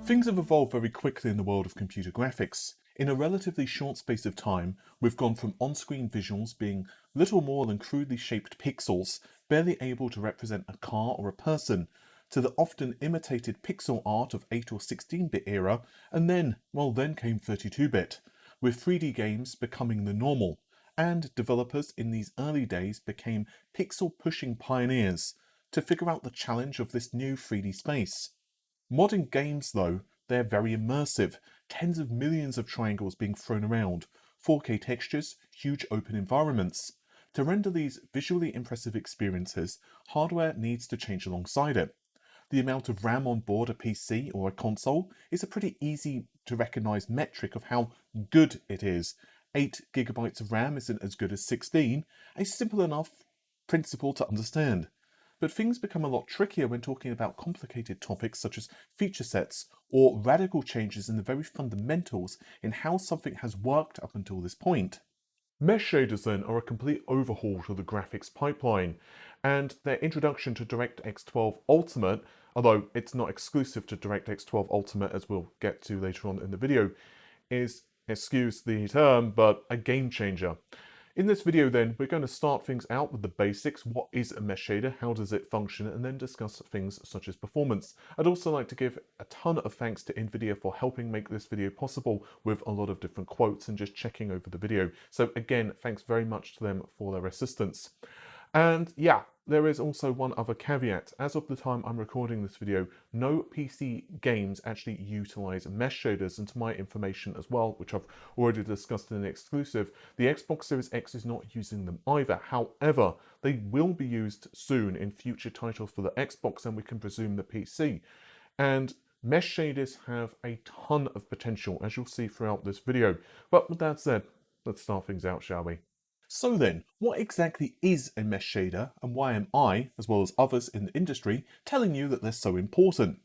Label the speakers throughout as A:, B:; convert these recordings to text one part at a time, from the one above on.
A: Things have evolved very quickly in the world of computer graphics. In a relatively short space of time, we've gone from on-screen visuals being little more than crudely shaped pixels, barely able to represent a car or a person, to the often imitated pixel art of 8 or 16-bit era, and then came 32-bit, with 3D games becoming the normal, and developers in these early days became pixel-pushing pioneers to figure out the challenge of this new 3D space. Modern games, though, they're very immersive, tens of millions of triangles being thrown around, 4K textures, huge open environments. To render these visually impressive experiences, hardware needs to change alongside it. The amount of RAM on board a PC or a console is a pretty easy to recognise metric of how good it is. 8 gigabytes of RAM isn't as good as 16, a simple enough principle to understand. But things become a lot trickier when talking about complicated topics such as feature sets or radical changes in the very fundamentals in how something has worked up until this point. Mesh shaders then are a complete overhaul to the graphics pipeline, and their introduction to DirectX 12 Ultimate, although it's not exclusive to DirectX 12 Ultimate as we'll get to later on in the video, is, excuse the term, but a game changer. In this video then, we're going to start things out with the basics. What is a mesh shader? How does it function? And then discuss things such as performance. I'd also like to give a ton of thanks to NVIDIA for helping make this video possible with a lot of different quotes and just checking over the video. So again, thanks very much to them for their assistance. And yeah, there is also one other caveat. As of the time I'm recording this video, no PC games actually utilize mesh shaders, and to my information as well, which I've already discussed in an exclusive, the Xbox Series X is not using them either. However, they will be used soon in future titles for the Xbox, and we can presume the PC. And mesh shaders have a ton of potential, as you'll see throughout this video. But with that said, let's start things out, shall we? So then, what exactly is a mesh shader, and why am I, as well as others in the industry, telling you that they're so important?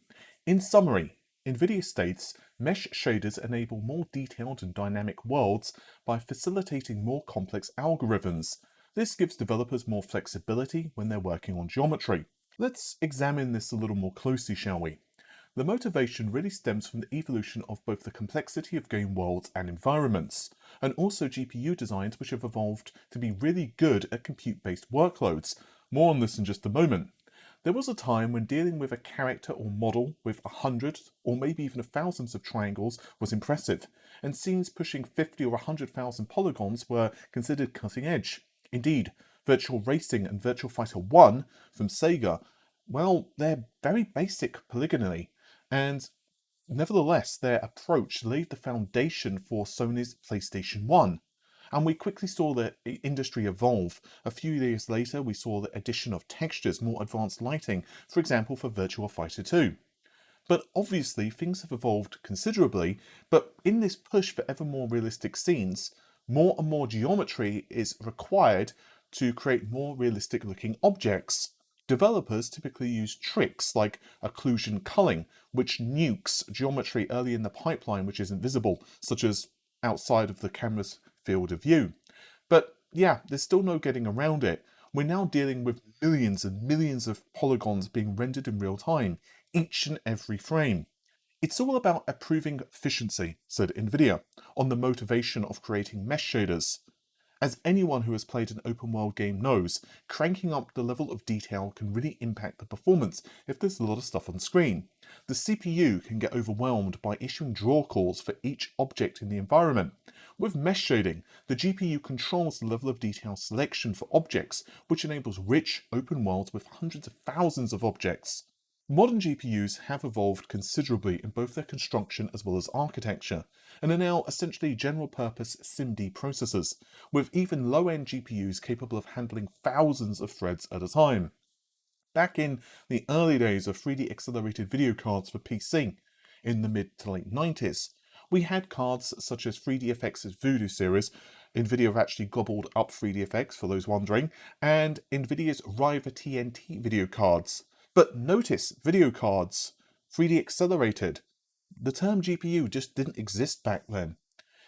A: In summary, NVIDIA states mesh shaders enable more detailed and dynamic worlds by facilitating more complex algorithms. This gives developers more flexibility when they're working on geometry. Let's examine this a little more closely, shall we? The motivation really stems from the evolution of both the complexity of game worlds and environments, and also GPU designs which have evolved to be really good at compute-based workloads. More on this in just a moment. There was a time when dealing with a character or model with 100 or maybe even thousands of triangles was impressive, and scenes pushing 50 or 100,000 polygons were considered cutting edge. Indeed, Virtual Racing and Virtual Fighter 1 from Sega, well, they're very basic polygonally, and nevertheless their approach laid the foundation for Sony's PlayStation 1. And we quickly saw the industry evolve. A few years later we saw the addition of textures, more advanced lighting, for example for Virtua Fighter 2. But obviously things have evolved considerably, but in this push for ever more realistic scenes, more and more geometry is required to create more realistic looking objects. Developers typically use tricks like occlusion culling, which nukes geometry early in the pipeline which isn't visible, such as outside of the camera's field of view. But yeah, there's still no getting around it. We're now dealing with millions and millions of polygons being rendered in real time, each and every frame. It's all about improving efficiency, said NVIDIA, on the motivation of creating mesh shaders. As anyone who has played an open world game knows, cranking up the level of detail can really impact the performance if there's a lot of stuff on screen. The CPU can get overwhelmed by issuing draw calls for each object in the environment. With mesh shading, the GPU controls the level of detail selection for objects, which enables rich open worlds with hundreds of thousands of objects. Modern GPUs have evolved considerably in both their construction as well as architecture, and are now essentially general-purpose SIMD processors, with even low-end GPUs capable of handling thousands of threads at a time. Back in the early days of 3D accelerated video cards for PC, in the mid to late 90s, we had cards such as 3DFX's Voodoo series. NVIDIA have actually gobbled up 3DFX for those wondering, and NVIDIA's Riva TNT video cards. But notice, video cards, 3D accelerated. The term GPU just didn't exist back then.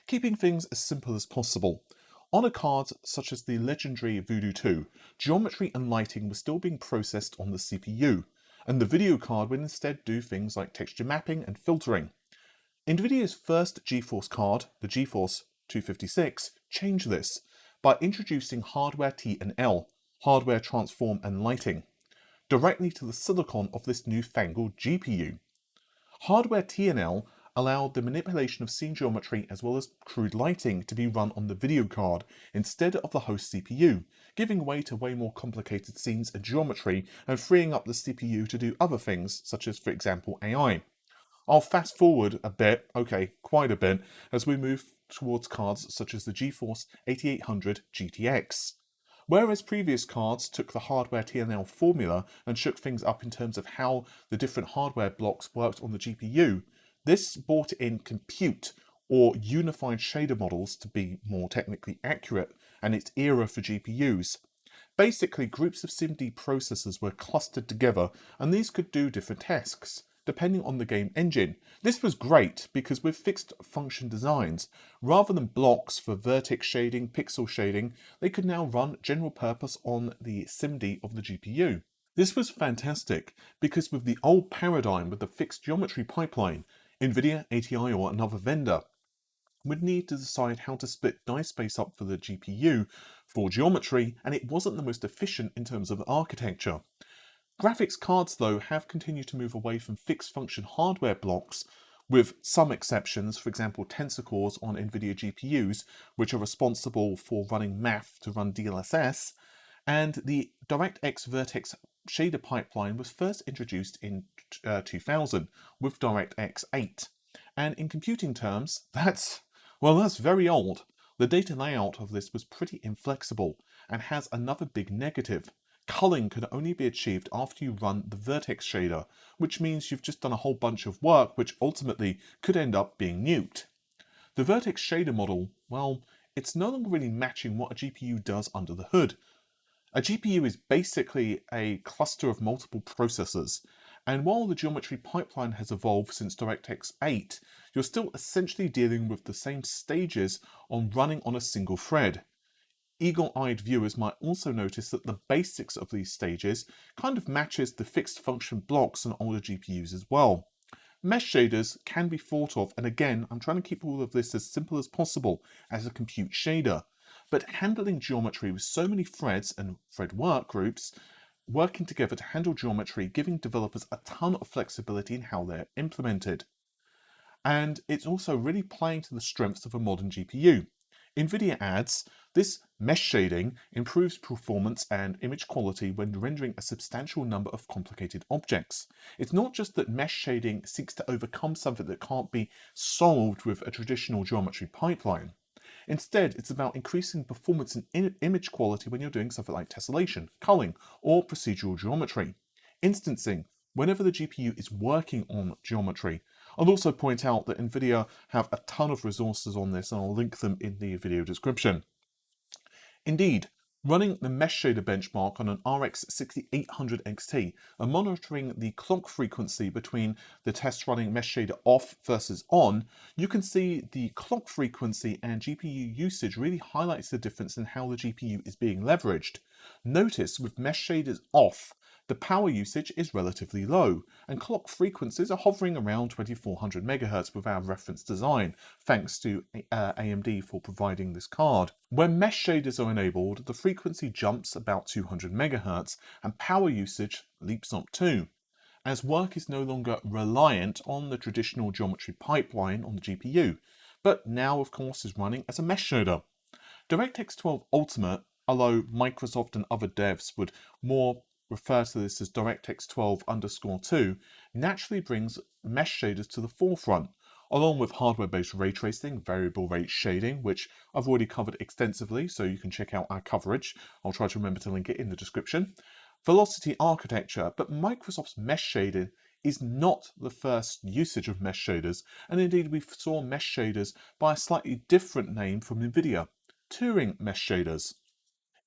A: Keeping things as simple as possible. On a card such as the legendary Voodoo 2, geometry and lighting were still being processed on the CPU. and the video card would instead do things like texture mapping and filtering. NVIDIA's first GeForce card, the GeForce 256, changed this by introducing hardware T&L, hardware transform and lighting, directly to the silicon of this newfangled GPU. Hardware T&L allowed the manipulation of scene geometry as well as crude lighting to be run on the video card instead of the host CPU, giving way to way more complicated scenes and geometry and freeing up the CPU to do other things, such as, for example, AI. I'll fast forward a bit, okay, quite a bit, as we move towards cards such as the GeForce 8800 GTX. Whereas previous cards took the hardware T&L formula and shook things up in terms of how the different hardware blocks worked on the GPU, this brought in compute, or unified shader models to be more technically accurate, and its era for GPUs. Basically, groups of SIMD processors were clustered together, and these could do different tasks, depending on the game engine. This was great because with fixed function designs, rather than blocks for vertex shading, pixel shading, they could now run general purpose on the SIMD of the GPU. This was fantastic because with the old paradigm with the fixed geometry pipeline, NVIDIA, ATI or another vendor would need to decide how to split die space up for the GPU for geometry, and it wasn't the most efficient in terms of architecture. Graphics cards, though, have continued to move away from fixed function hardware blocks, with some exceptions, for example tensor cores on NVIDIA GPUs, which are responsible for running math to run DLSS, and the DirectX Vertex shader pipeline was first introduced in 2000 with DirectX 8. And in computing terms, that's very old. The data layout of this was pretty inflexible and has another big negative. Culling can only be achieved after you run the vertex shader, which means you've just done a whole bunch of work which ultimately could end up being nuked. The vertex shader model, well, it's no longer really matching what a GPU does under the hood. A GPU is basically a cluster of multiple processors, and while the geometry pipeline has evolved since DirectX 8, you're still essentially dealing with the same stages running on a single thread. Eagle-eyed viewers might also notice that the basics of these stages kind of matches the fixed function blocks on older GPUs as well. Mesh shaders can be thought of, and again, I'm trying to keep all of this as simple as possible as a compute shader, but handling geometry with so many threads and thread work groups working together to handle geometry, giving developers a ton of flexibility in how they're implemented. And it's also really playing to the strengths of a modern GPU. NVIDIA adds, this mesh shading improves performance and image quality when rendering a substantial number of complicated objects. It's not just that mesh shading seeks to overcome something that can't be solved with a traditional geometry pipeline. Instead, it's about increasing performance and image quality when you're doing something like tessellation, culling, or procedural geometry. Instancing, whenever the GPU is working on geometry. I'll also point out that NVIDIA have a ton of resources on this, and I'll link them in the video description. Indeed, running the mesh shader benchmark on an RX 6800 XT and monitoring the clock frequency between the test running mesh shader off versus on, you can see the clock frequency and GPU usage really highlights the difference in how the GPU is being leveraged. Notice with mesh shaders off, the power usage is relatively low, and clock frequencies are hovering around 2400 MHz with our reference design, thanks to AMD for providing this card. When mesh shaders are enabled, the frequency jumps about 200 MHz, and power usage leaps up too, as work is no longer reliant on the traditional geometry pipeline on the GPU, but now of course is running as a mesh shader. DirectX 12 Ultimate, although Microsoft and other devs would more refer to this as DirectX 12_2, naturally brings mesh shaders to the forefront, along with hardware-based ray tracing, variable rate shading, which I've already covered extensively, so you can check out our coverage. I'll try to remember to link it in the description. Velocity architecture, but Microsoft's mesh shader is not the first usage of mesh shaders, and indeed we saw mesh shaders by a slightly different name from NVIDIA, Turing mesh shaders.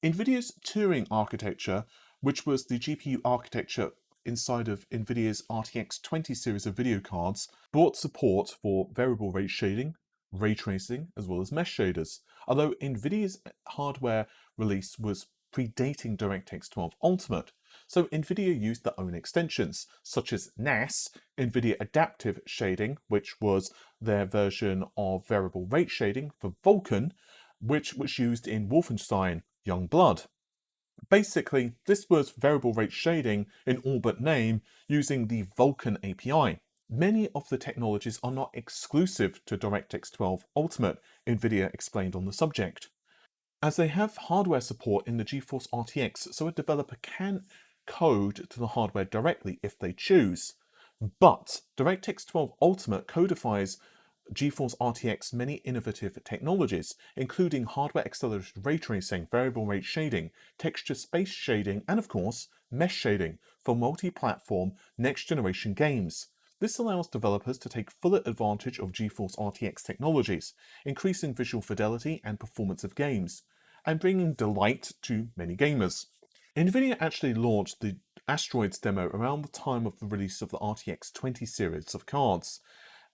A: NVIDIA's Turing architecture, which was the GPU architecture inside of NVIDIA's RTX 20 series of video cards, brought support for variable rate shading, ray tracing, as well as mesh shaders. Although NVIDIA's hardware release was predating DirectX 12 Ultimate, So NVIDIA used their own extensions, such as NAS, NVIDIA Adaptive Shading, which was their version of variable rate shading for Vulkan, which was used in Wolfenstein Youngblood. Basically, this was variable rate shading in all but name using the Vulkan API. Many of the technologies are not exclusive to DirectX 12 Ultimate, NVIDIA explained on the subject, as they have hardware support in the GeForce RTX, so a developer can code to the hardware directly if they choose. But DirectX 12 Ultimate codifies GeForce RTX many innovative technologies, including hardware-accelerated ray tracing, variable rate shading, texture space shading, and of course, mesh shading for multi-platform next-generation games. This allows developers to take full advantage of GeForce RTX technologies, increasing visual fidelity and performance of games, and bringing delight to many gamers. NVIDIA actually launched the Asteroids demo around the time of the release of the RTX 20 series of cards.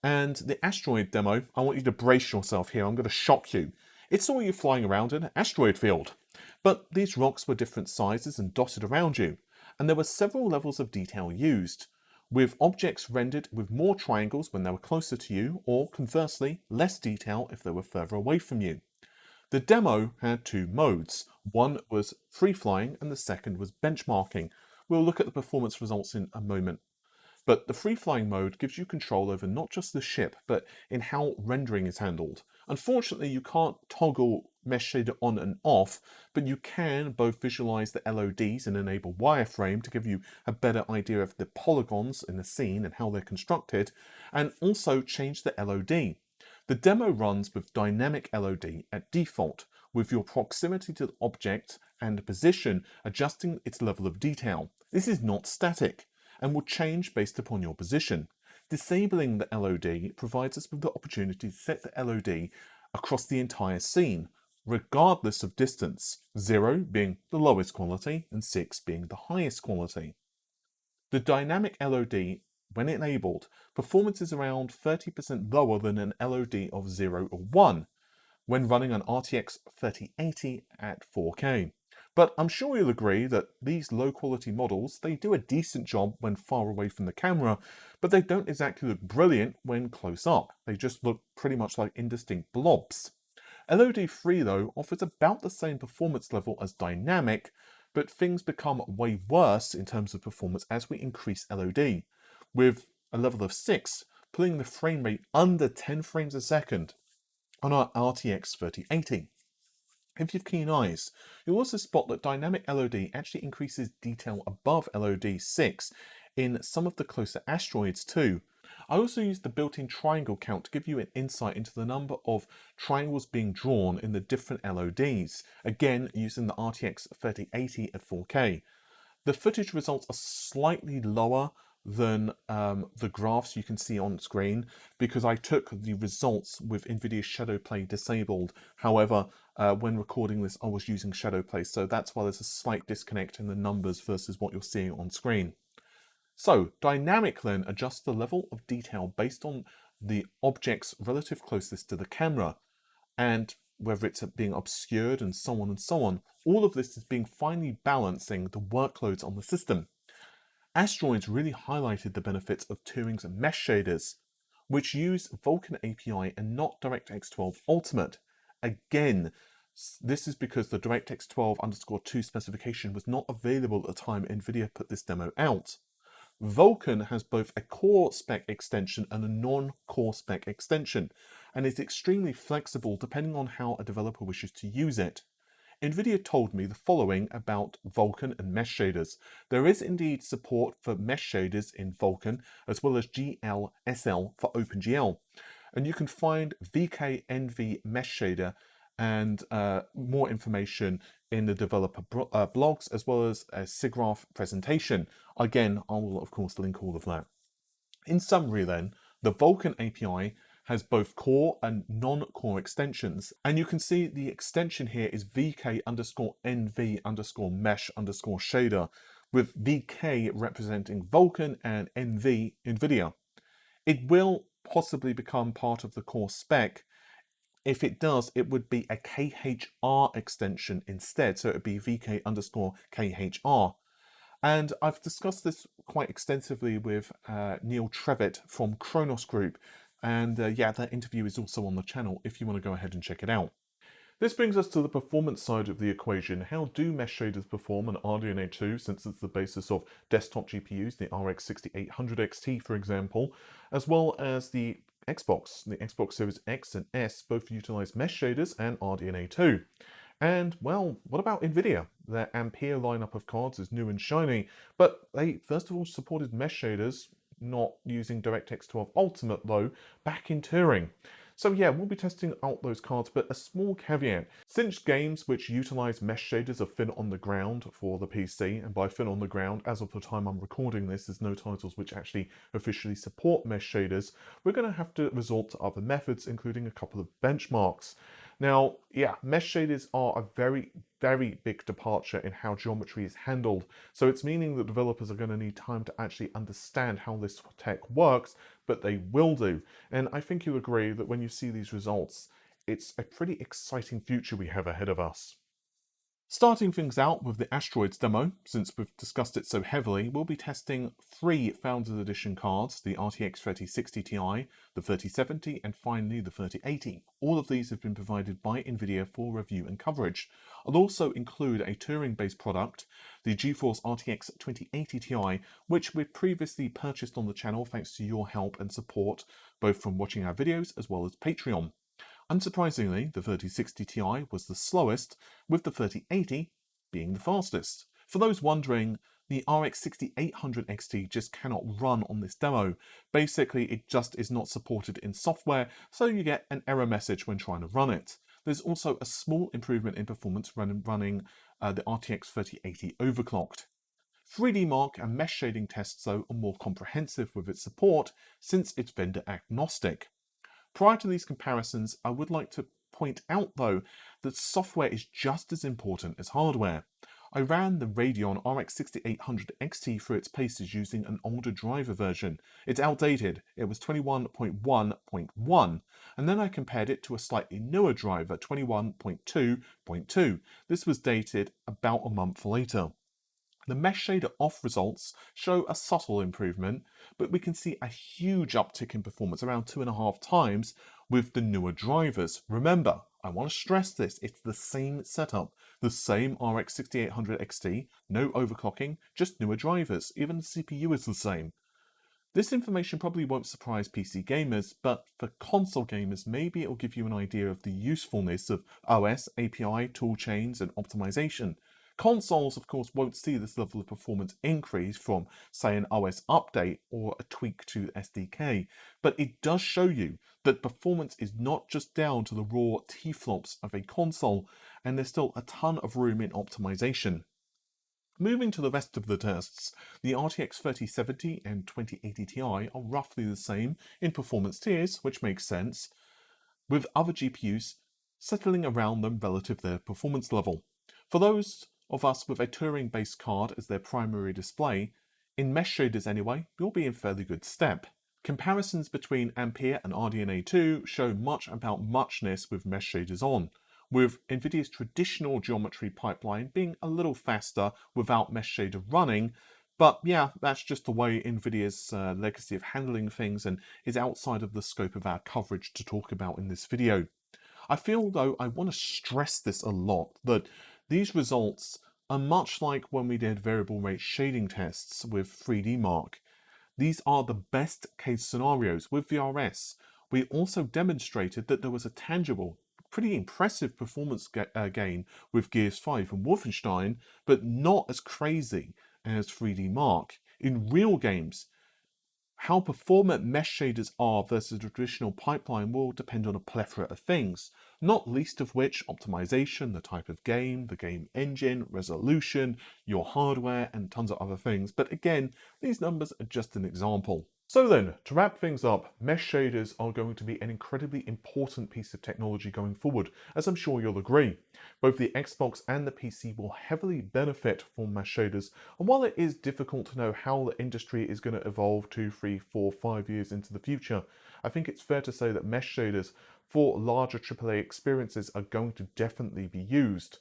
A: And the asteroid demo, I want you to brace yourself here, I'm going to shock you. It saw you flying around in an asteroid field. But these rocks were different sizes and dotted around you, and there were several levels of detail used, with objects rendered with more triangles when they were closer to you, or conversely, less detail if they were further away from you. The demo had two modes. One was free flying and the second was benchmarking. We'll look at the performance results in a moment. But the free flying mode gives you control over not just the ship, but in how rendering is handled. Unfortunately, you can't toggle mesh shader on and off, but you can both visualize the LODs and enable wireframe to give you a better idea of the polygons in the scene and how they're constructed, and also change the LOD. The demo runs with dynamic LOD at default, with your proximity to the object and position adjusting its level of detail. This is not static and will change based upon your position. Disabling the LOD provides us with the opportunity to set the LOD across the entire scene, regardless of distance, 0 being the lowest quality and 6 being the highest quality. The dynamic LOD, when enabled, performance is around 30% lower than an LOD of 0 or 1 when running an RTX 3080 at 4K. But I'm sure you'll agree that these low quality models, they do a decent job when far away from the camera, but they don't exactly look brilliant when close up. They just look pretty much like indistinct blobs. LOD3 though offers about the same performance level as dynamic, but things become way worse in terms of performance as we increase LOD, with a level of 6 pulling the frame rate under 10 frames a second on our RTX 3080. If you have keen eyes, you'll also spot that dynamic LOD actually increases detail above LOD 6 in some of the closer asteroids too. I also used the built-in triangle count to give you an insight into the number of triangles being drawn in the different LODs, again using the RTX 3080 at 4K. The footage results are slightly lower than the graphs you can see on screen because I took the results with NVIDIA Shadowplay disabled. However, when recording this, I was using Shadowplay, so that's why there's a slight disconnect in the numbers versus what you're seeing on screen. So, dynamic then adjusts the level of detail based on the object's relative closeness to the camera, and whether it's being obscured and so on and so on. All of this is being finely balancing the workloads on the system. Asteroids really highlighted the benefits of Turing's mesh shaders, which use Vulkan API and not DirectX 12 Ultimate. Again, this is because the DirectX 12_2 specification was not available at the time NVIDIA put this demo out. Vulkan has both a core spec extension and a non-core spec extension, and is extremely flexible depending on how a developer wishes to use it. NVIDIA told me the following about Vulkan and mesh shaders. There is indeed support for mesh shaders in Vulkan, as well as GLSL for OpenGL. And you can find VK-NV mesh shader and more information in the developer blogs, as well as a SIGGRAPH presentation. Again, I will of course link all of that. In summary then, the Vulkan API has both core and non-core extensions, and you can see the extension here is VK_NV_mesh_shader, with VK representing Vulkan and NV NVIDIA. It will possibly become part of the core spec. If it does, it would be a KHR extension instead, so it would be VK_KHR. And I've discussed this quite extensively with Neil Trevitt from Kronos Group. And yeah, that interview is also on the channel if you want to go ahead and check it out. This brings us to the performance side of the equation. How do mesh shaders perform on RDNA 2, since it's the basis of desktop GPUs, the RX 6800 XT for example, as well as the Xbox Series X and S both utilize mesh shaders and RDNA 2. And, well, what about NVIDIA? Their Ampere lineup of cards is new and shiny, but they first of all supported mesh shaders, not using DirectX 12 Ultimate though, back in Turing. So yeah, we'll be testing out those cards, but a small caveat. Since games which utilize mesh shaders are thin on the ground for the PC, and by thin on the ground, as of the time I'm recording this, there's no titles which actually officially support mesh shaders, we're going to have to resort to other methods, including a couple of benchmarks. Now, yeah, mesh shaders are a very, very big departure in how geometry is handled. So it's meaning that developers are going to need time to actually understand how this tech works, but they will do. And I think you'll agree that when you see these results, it's a pretty exciting future we have ahead of us. Starting things out with the Asteroids demo, since we've discussed it so heavily, we'll be testing 3 Founders Edition cards, the RTX 3060 Ti, the 3070, and finally the 3080. All of these have been provided by NVIDIA for review and coverage. I'll also include a Turing-based product, the GeForce RTX 2080 Ti, which we've previously purchased on the channel thanks to your help and support, both from watching our videos as well as Patreon. Unsurprisingly, the 3060 Ti was the slowest, with the 3080 being the fastest. For those wondering, the RX 6800 XT just cannot run on this demo. Basically, it just is not supported in software, so you get an error message when trying to run it. There's also a small improvement in performance running the RTX 3080 overclocked. 3D Mark and mesh shading tests, though, are more comprehensive with its support, since it's vendor agnostic. Prior to these comparisons, I would like to point out though that software is just as important as hardware. I ran the Radeon RX 6800 XT through its paces using an older driver version. It's outdated, it was 21.1.1, and then I compared it to a slightly newer driver, 21.2.2. This was dated about a month later. The mesh shader off results show a subtle improvement, but we can see a huge uptick in performance, around 2.5 times, with the newer drivers. Remember, I want to stress this, it's the same setup, the same RX 6800 XT, no overclocking, just newer drivers, even the CPU is the same. This information probably won't surprise PC gamers, but for console gamers, maybe it will give you an idea of the usefulness of OS, API, toolchains, and optimization. Consoles, of course, won't see this level of performance increase from, say, an OS update or a tweak to the SDK, but it does show you that performance is not just down to the raw T-flops of a console, and there's still a ton of room in optimization. Moving to the rest of the tests, the RTX 3070 and 2080 Ti are roughly the same in performance tiers, which makes sense, with other GPUs settling around them relative to their performance level. For those of us with a Turing-based card as their primary display, in mesh shaders anyway, you'll be in fairly good step. Comparisons between Ampere and RDNA 2 show much about muchness with mesh shaders on, with NVIDIA's traditional geometry pipeline being a little faster without mesh shader running, but yeah, that's just the way NVIDIA's legacy of handling things and is outside of the scope of our coverage to talk about in this video. I feel, though, I want to stress this a lot, that these results are much like when we did variable rate shading tests with 3D Mark. These are the best case scenarios. With VRS, we also demonstrated that there was a tangible, pretty impressive performance gain with Gears 5 and Wolfenstein, but not as crazy as 3D Mark. In real games, how performant mesh shaders are versus a traditional pipeline will depend on a plethora of things, not least of which optimization, the type of game, the game engine, resolution, your hardware, and tons of other things. But again, these numbers are just an example. So then, to wrap things up, mesh shaders are going to be an incredibly important piece of technology going forward, as I'm sure you'll agree. Both the Xbox and the PC will heavily benefit from mesh shaders, and while it is difficult to know how the industry is going to evolve 2, 3, 4, 5 years into the future, I think it's fair to say that mesh shaders for larger AAA experiences are going to definitely be used.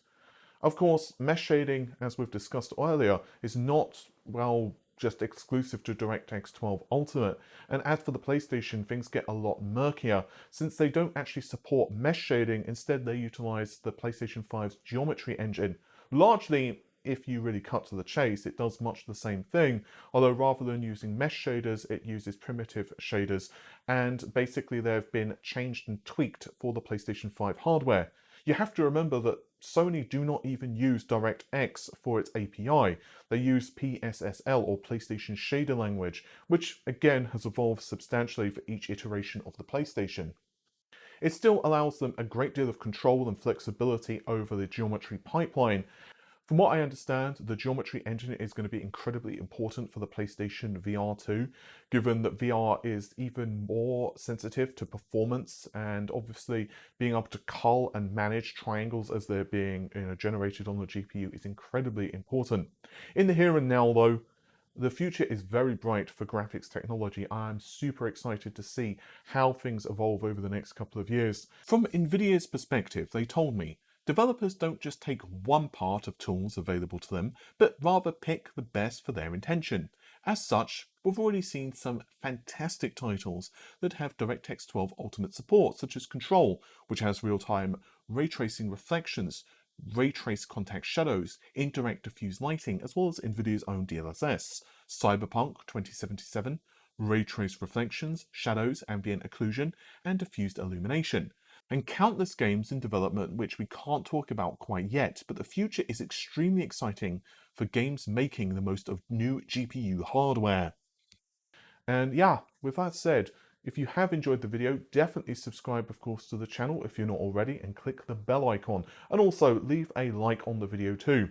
A: Of course, mesh shading, as we've discussed earlier, is not well, just exclusive to DirectX 12 Ultimate. And as for the PlayStation, things get a lot murkier since they don't actually support mesh shading. Instead, they utilize the PlayStation 5's geometry engine. Largely, if you really cut to the chase, it does much the same thing, although rather than using mesh shaders, it uses primitive shaders, and basically they've been changed and tweaked for the PlayStation 5 hardware. You have to remember that Sony do not even use DirectX for its API. They use PSSL, or PlayStation Shader Language, which again has evolved substantially for each iteration of the PlayStation. It still allows them a great deal of control and flexibility over the geometry pipeline. From what I understand, the geometry engine is going to be incredibly important for the PlayStation VR 2, given that VR is even more sensitive to performance, and obviously being able to cull and manage triangles as they're being generated on the GPU is incredibly important. In the here and now though, the future is very bright for graphics technology. I'm super excited to see how things evolve over the next couple of years. From Nvidia's perspective, they told me, developers don't just take one part of tools available to them, but rather pick the best for their intention. As such, we've already seen some fantastic titles that have DirectX 12 Ultimate support, such as Control, which has real-time ray tracing reflections, ray trace contact shadows, indirect diffuse lighting, as well as Nvidia's own DLSS, Cyberpunk 2077, ray trace reflections, shadows, ambient occlusion, and diffused illumination, and countless games in development which we can't talk about quite yet, but the future is extremely exciting for games making the most of new GPU hardware. And yeah, with that said, if you have enjoyed the video, definitely subscribe, of course, to the channel if you're not already, and click the bell icon. And also leave a like on the video too.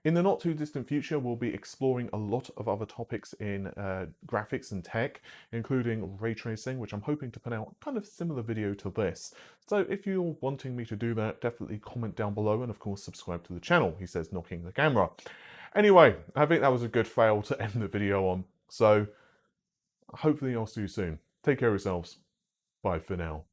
A: In the not too distant future, we'll be exploring a lot of other topics in graphics and tech, including ray tracing, which I'm hoping to put out kind of similar video to this. So if you're wanting me to do that, definitely comment down below, and of course subscribe to the channel, he says, knocking the camera. Anyway, I think that was a good fail to end the video on. So hopefully I'll see you soon. Take care of yourselves. Bye for now.